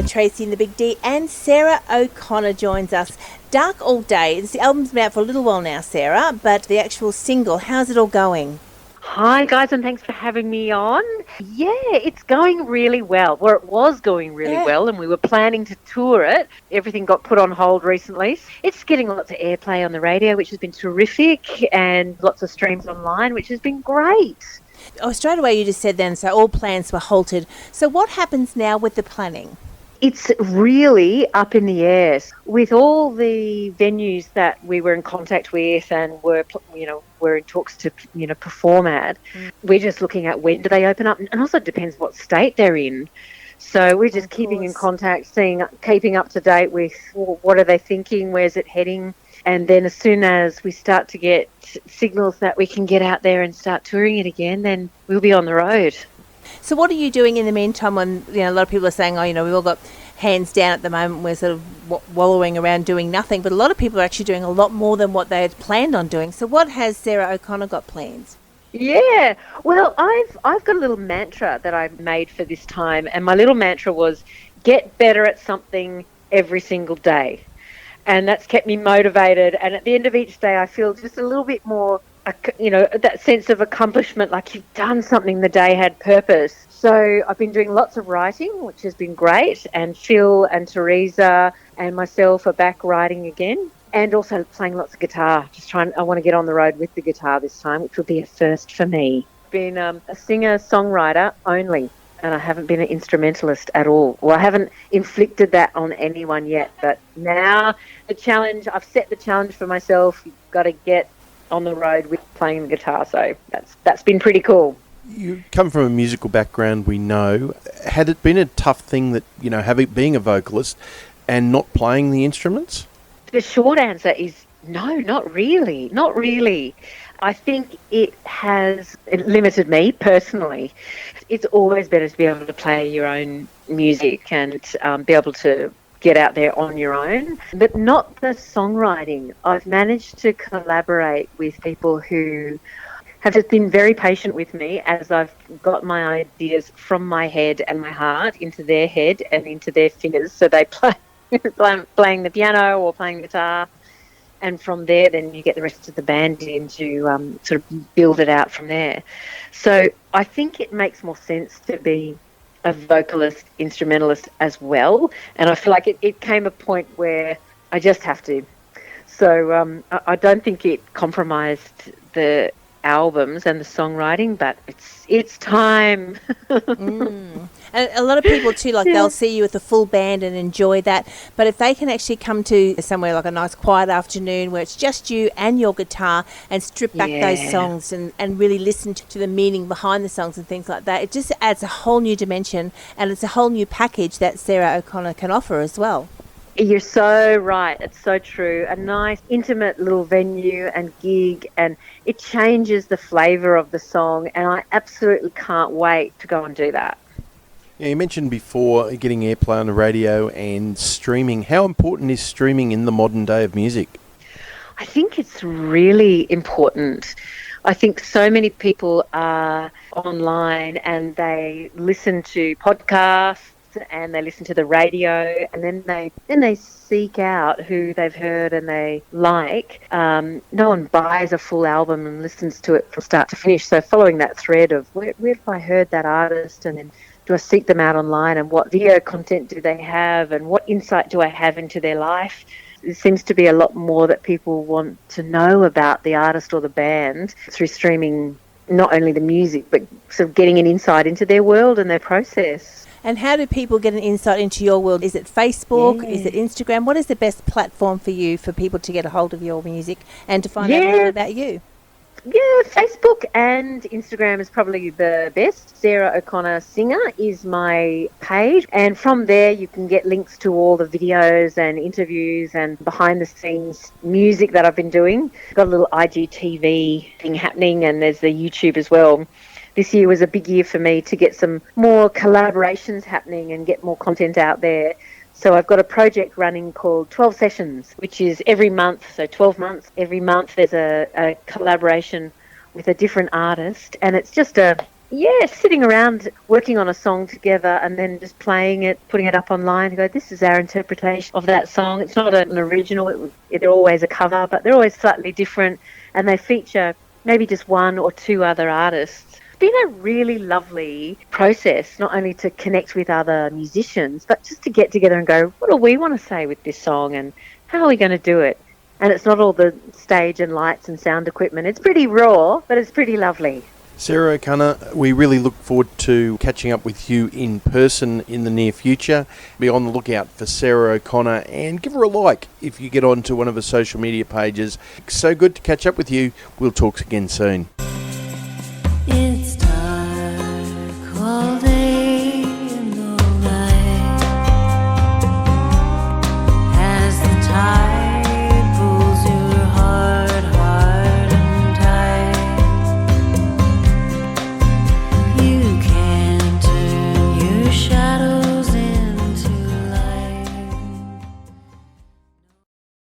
with Tracy and the Big D, and Sara O'Connor joins us. Dark All Day. This album's been out for a little while now, Sara, but the actual single, how's it all going? Hi guys, and thanks for having me on. Yeah, it's going really well. Well, it was going really well, and we were planning to tour it. Everything got put on hold recently. It's getting lots of airplay on the radio, which has been terrific, and lots of streams online, which has been great. Oh, straight away you just said then, so all plans were halted. So what happens now with the planning? It's really up in the air. With all the venues that we were in contact with and were in talks to, perform at, we're just looking at when do they open up, and also it depends what state they're in. So we're just keeping in contact, keeping up to date with what are they thinking, where's it heading, and then as soon as we start to get signals that we can get out there and start touring it again, then we'll be on the road. So what are you doing in the meantime when, a lot of people are saying, we've all got hands down at the moment, we're sort of wallowing around doing nothing, but a lot of people are actually doing a lot more than what they had planned on doing. So what has Sara O'Connor got plans? Yeah, well, I've got a little mantra that I made for this time, and my little mantra was get better at something every single day. And that's kept me motivated, and at the end of each day I feel just a little bit more that sense of accomplishment, like you've done something, the day had purpose. So I've been doing lots of writing, which has been great, and Phil and Teresa and myself are back writing again, and also playing lots of guitar. I want to get on the road with the guitar this time, which will be a first for me. I've been a singer-songwriter only, and I haven't been an instrumentalist at all. Well, I haven't inflicted that on anyone yet, but now I've set the challenge for myself. You've got to get on the road with playing the guitar, so that's been pretty cool. You come from a musical background, we know. Had it been a tough thing that, being a vocalist and not playing the instruments? The short answer is no, not really. I think it limited me personally. It's always better to be able to play your own music and be able to get out there on your own, but not the songwriting. I've managed to collaborate with people who have just been very patient with me as I've got my ideas from my head and my heart into their head and into their fingers. So they play playing the piano or playing guitar, and from there then you get the rest of the band in to sort of build it out from there. So I think it makes more sense to be a vocalist, instrumentalist as well, and I feel like it came a point where I just have to. So I don't think it compromised the albums and the songwriting, but it's time. And a lot of people too, they'll see you with a full band and enjoy that, but if they can actually come to somewhere like a nice quiet afternoon where it's just you and your guitar and strip back those songs and really listen to the meaning behind the songs and things like that, it just adds a whole new dimension, and it's a whole new package that Sara O'Connor can offer as well. You're so right. It's so true. A nice, intimate little venue and gig, and it changes the flavour of the song, and I absolutely can't wait to go and do that. Yeah, you mentioned before getting airplay on the radio and streaming. How important is streaming in the modern day of music? I think it's really important. I think so many people are online and they listen to podcasts and they listen to the radio, and then they seek out who they've heard and they like. No one buys a full album and listens to it from start to finish. So following that thread of where have I heard that artist, and then do I seek them out online, and what video content do they have, and what insight do I have into their life? There seems to be a lot more that people want to know about the artist or the band through streaming, not only the music, but sort of getting an insight into their world and their process. And how do people get an insight into your world? Is it Facebook? Is it Instagram? What is the best platform for you for people to get a hold of your music and to find out more about you? Yeah, Facebook and Instagram is probably the best. Sara O'Connor Singer is my page, and from there you can get links to all the videos and interviews and behind the scenes music that I've been doing. Got a little IGTV thing happening, and there's the YouTube as well. This year was a big year for me to get some more collaborations happening and get more content out there. So I've got a project running called 12 Sessions, which is every month, so 12 months. Every month there's a collaboration with a different artist, and it's just a Yeah, sitting around working on a song together and then just playing it, putting it up online and go, this is our interpretation of that song. It's not an original, they're always a cover, but they're always slightly different, and they feature maybe just one or two other artists. It's been a really lovely process, not only to connect with other musicians, but just to get together and go, what do we want to say with this song and how are we going to do it? And it's not all the stage and lights and sound equipment. It's pretty raw, but it's pretty lovely. Sara O'Connor, we really look forward to catching up with you in person in the near future. Be on the lookout for Sara O'Connor and give her a like if you get onto one of her social media pages. So good to catch up with you. We'll talk again soon.